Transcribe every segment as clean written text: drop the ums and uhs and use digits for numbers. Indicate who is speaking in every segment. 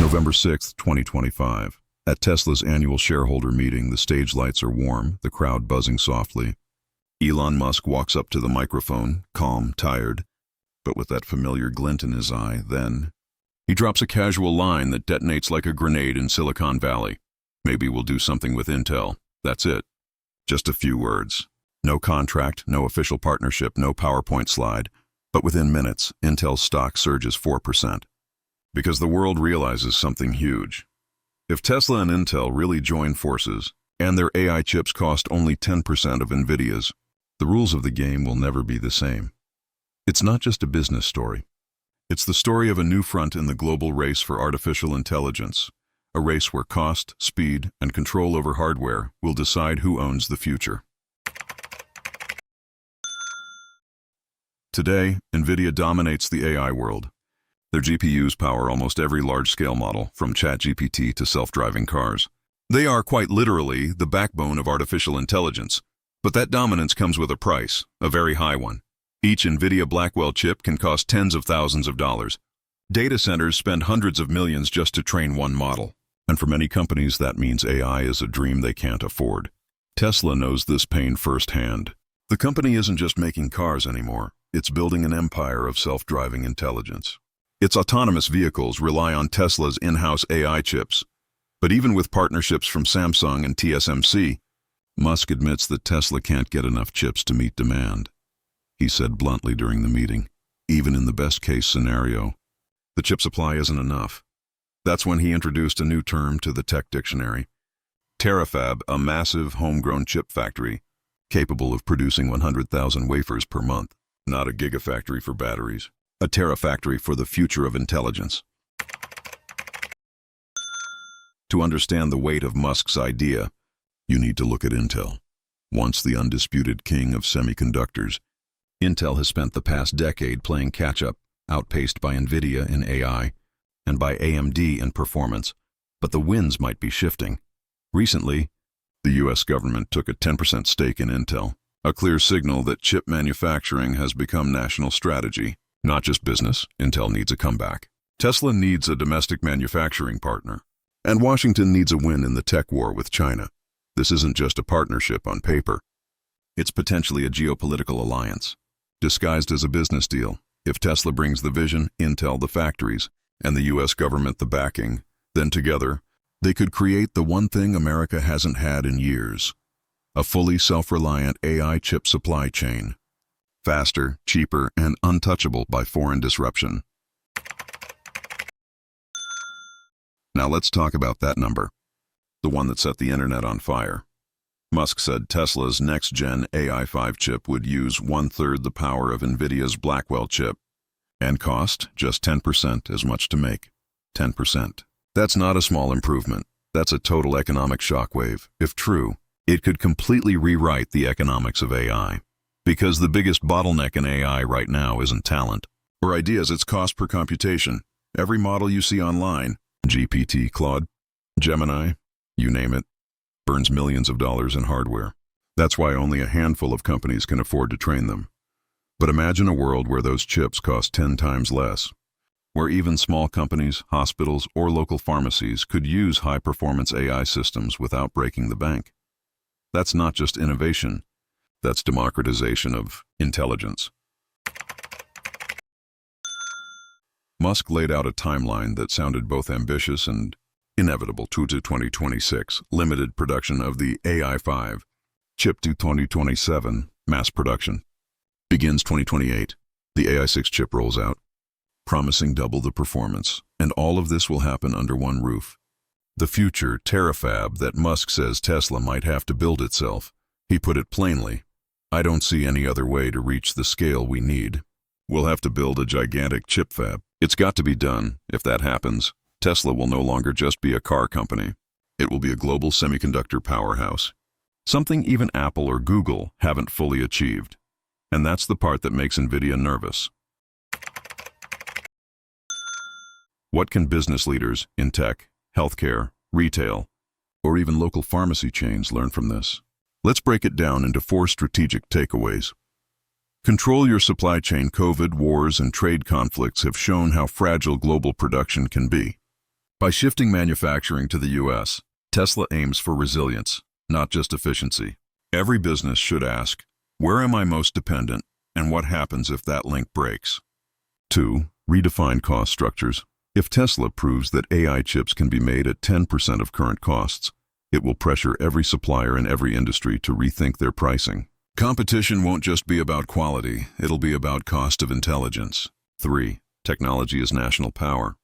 Speaker 1: November 6, 2025. At Tesla's annual shareholder meeting, the stage lights are warm, the crowd buzzing softly. Elon Musk walks up to the microphone, calm, tired, but with that familiar glint in his eye. Then he drops a casual line that detonates like a grenade in Silicon Valley. Maybe we'll do something with Intel. That's it. Just a few words. No contract, no official partnership, no PowerPoint slide. But within minutes, Intel's stock surges 4%. Because the world realizes something huge. If Tesla and Intel really join forces, and their AI chips cost only 10% of Nvidia's, the rules of the game will never be the same. It's not just a business story. It's the story of a new front in the global race for artificial intelligence, a race where cost, speed, and control over hardware will decide who owns the future. Today, Nvidia dominates the AI world. Their GPUs power almost every large-scale model, from ChatGPT to self-driving cars. They are quite literally the backbone of artificial intelligence. But that dominance comes with a price, a very high one. Each Nvidia Blackwell chip can cost tens of thousands of dollars. Data centers spend hundreds of millions just to train one model. And for many companies, that means AI is a dream they can't afford. Tesla knows this pain firsthand. The company isn't just making cars anymore. It's building an empire of self-driving intelligence. Its autonomous vehicles rely on Tesla's in-house AI chips. But even with partnerships from Samsung and TSMC, Musk admits that Tesla can't get enough chips to meet demand. He said bluntly during the meeting, even in the best-case scenario, the chip supply isn't enough. That's when he introduced a new term to the tech dictionary. Terafab, a massive homegrown chip factory, capable of producing 100,000 wafers per month. Not a gigafactory for batteries. A terafactory for the future of intelligence. To understand the weight of Musk's idea, you need to look at Intel. Once the undisputed king of semiconductors, Intel has spent the past decade playing catch-up, outpaced by Nvidia in AI and by AMD in performance. But the winds might be shifting. Recently, the U.S. government took a 10% stake in Intel, a clear signal that chip manufacturing has become national strategy. Not just business, Intel needs a comeback. Tesla needs a domestic manufacturing partner. And Washington needs a win in the tech war with China. This isn't just a partnership on paper. It's potentially a geopolitical alliance, disguised as a business deal. If Tesla brings the vision, Intel the factories, and the U.S. government the backing, then together, they could create the one thing America hasn't had in years: a fully self-reliant AI chip supply chain. Faster, cheaper, and untouchable by foreign disruption. Now let's talk about that number, the one that set the internet on fire. Musk said Tesla's next-gen AI5 chip would use 1/3 the power of Nvidia's Blackwell chip and cost just 10% as much to make. 10%. That's not a small improvement. That's a total economic shockwave. If true, it could completely rewrite the economics of AI. Because the biggest bottleneck in AI right now isn't talent or ideas, it's cost per computation. Every model you see online, GPT, Claude, Gemini, you name it, burns millions of dollars in hardware. That's why only a handful of companies can afford to train them. But imagine a world where those chips cost 10 times less, where even small companies, hospitals, or local pharmacies could use high-performance AI systems without breaking the bank. That's not just innovation. That's democratization of intelligence. Musk laid out a timeline that sounded both ambitious and inevitable. 2026, limited production of the AI5. Chip to 2027, mass production. Begins 2028. The AI6 chip rolls out, promising double the performance. And all of this will happen under one roof. The future terafab that Musk says Tesla might have to build itself. He put it plainly, I don't see any other way to reach the scale we need. We'll have to build a gigantic chip fab. It's got to be done. If that happens, Tesla will no longer just be a car company. It will be a global semiconductor powerhouse. Something even Apple or Google haven't fully achieved. And that's the part that makes Nvidia nervous. What can business leaders in tech, healthcare, retail, or even local pharmacy chains learn from this? Let's break it down into 4 strategic takeaways. Control your supply chain. COVID, wars, and trade conflicts have shown how fragile global production can be. By shifting manufacturing to the U.S., Tesla aims for resilience, not just efficiency. Every business should ask, where am I most dependent, and what happens if that link breaks? 2. Redefine cost structures. If Tesla proves that AI chips can be made at 10% of current costs, it will pressure every supplier in every industry to rethink their pricing. Competition won't just be about quality, it'll be about cost of intelligence. 3. Technology is national power.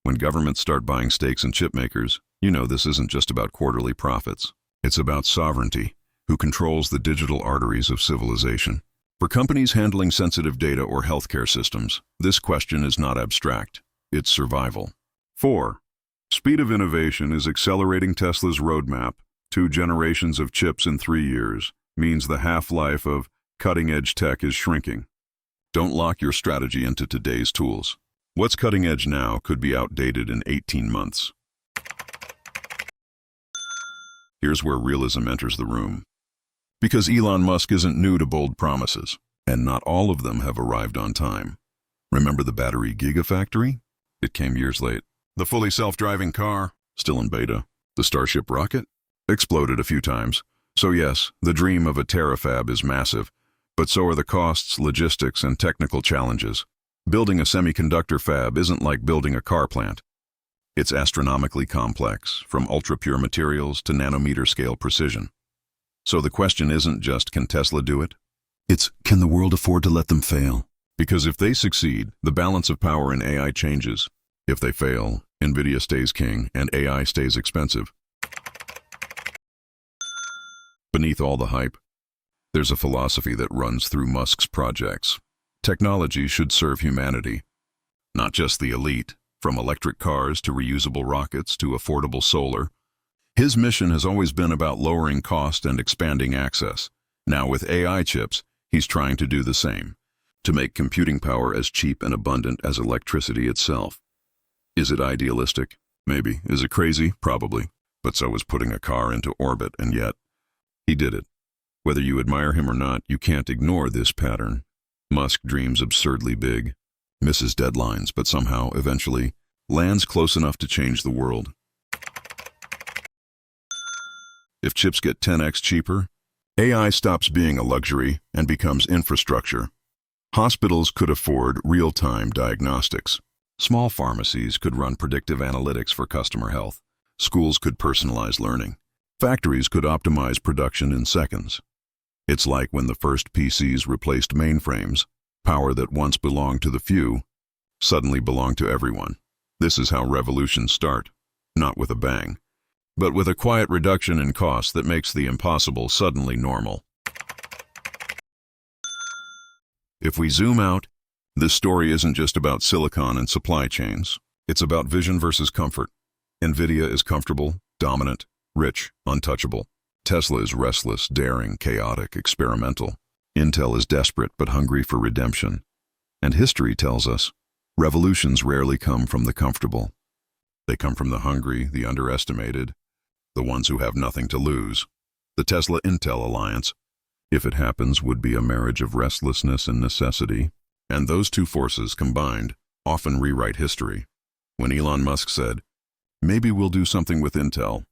Speaker 1: When governments start buying stakes in chip makers, you know this isn't just about quarterly profits. It's about sovereignty, who controls the digital arteries of civilization. For companies handling sensitive data or healthcare systems, this question is not abstract, it's survival. 4. Speed of innovation is accelerating. Tesla's roadmap, 2 generations of chips in 3 years, means the half-life of cutting-edge tech is shrinking. Don't lock your strategy into today's tools. What's cutting-edge now could be outdated in 18 months. Here's where realism enters the room. Because Elon Musk isn't new to bold promises, and not all of them have arrived on time. Remember the battery gigafactory? It came years late. The fully self-driving car? Still in beta. The Starship rocket? Exploded a few times. So yes, the dream of a terafab is massive, but so are the costs, logistics, and technical challenges. Building a semiconductor fab isn't like building a car plant. It's astronomically complex, from ultra-pure materials to nanometer-scale precision. So the question isn't just, can Tesla do it? It's, can the world afford to let them fail? Because if they succeed, the balance of power in AI changes. If they fail, Nvidia stays king and AI stays expensive. Beneath all the hype, there's a philosophy that runs through Musk's projects. Technology should serve humanity, not just the elite, from electric cars to reusable rockets to affordable solar. His mission has always been about lowering cost and expanding access. Now with AI chips, he's trying to do the same, to make computing power as cheap and abundant as electricity itself. Is it idealistic? Maybe. Is it crazy? Probably. But so is putting a car into orbit, and yet, he did it. Whether you admire him or not, you can't ignore this pattern. Musk dreams absurdly big, misses deadlines, but somehow, eventually, lands close enough to change the world. If chips get 10x cheaper, AI stops being a luxury and becomes infrastructure. Hospitals could afford real-time diagnostics. Small pharmacies could run predictive analytics for customer health. Schools could personalize learning. Factories could optimize production in seconds. It's like when the first PCs replaced mainframes, power that once belonged to the few suddenly belonged to everyone. This is how revolutions start, not with a bang, but with a quiet reduction in cost that makes the impossible suddenly normal. If we zoom out, this story isn't just about silicon and supply chains. It's about vision versus comfort. Nvidia is comfortable, dominant, rich, untouchable. Tesla is restless, daring, chaotic, experimental. Intel is desperate but hungry for redemption. And history tells us, revolutions rarely come from the comfortable. They come from the hungry, the underestimated, the ones who have nothing to lose. The Tesla-Intel alliance, if it happens, would be a marriage of restlessness and necessity. And those two forces combined often rewrite history. When Elon Musk said, maybe we'll do something with Intel,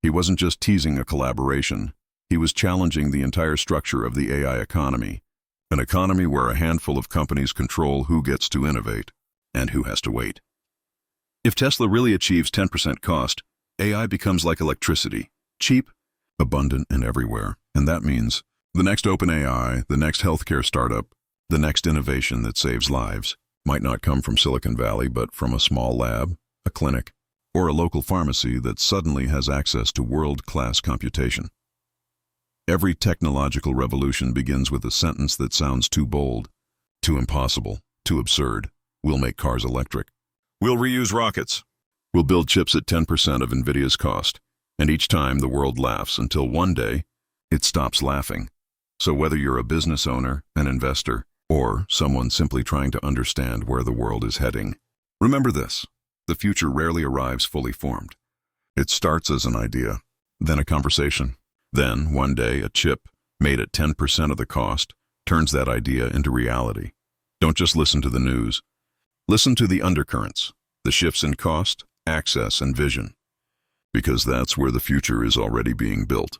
Speaker 1: he wasn't just teasing a collaboration, he was challenging the entire structure of the AI economy, an economy where a handful of companies control who gets to innovate and who has to wait. If Tesla really achieves 10% cost, AI becomes like electricity, cheap, abundant, and everywhere. And that means the next OpenAI, the next healthcare startup, the next innovation that saves lives might not come from Silicon Valley, but from a small lab, a clinic, or a local pharmacy that suddenly has access to world-class computation. Every technological revolution begins with a sentence that sounds too bold, too impossible, too absurd. We'll make cars electric. We'll reuse rockets. We'll build chips at 10% of Nvidia's cost. And each time the world laughs until one day it stops laughing. So whether you're a business owner, an investor, or someone simply trying to understand where the world is heading, remember this: the future rarely arrives fully formed. It starts as an idea, then a conversation. Then, one day, a chip, made at 10% of the cost, turns that idea into reality. Don't just listen to the news. Listen to the undercurrents, the shifts in cost, access, and vision. Because that's where the future is already being built.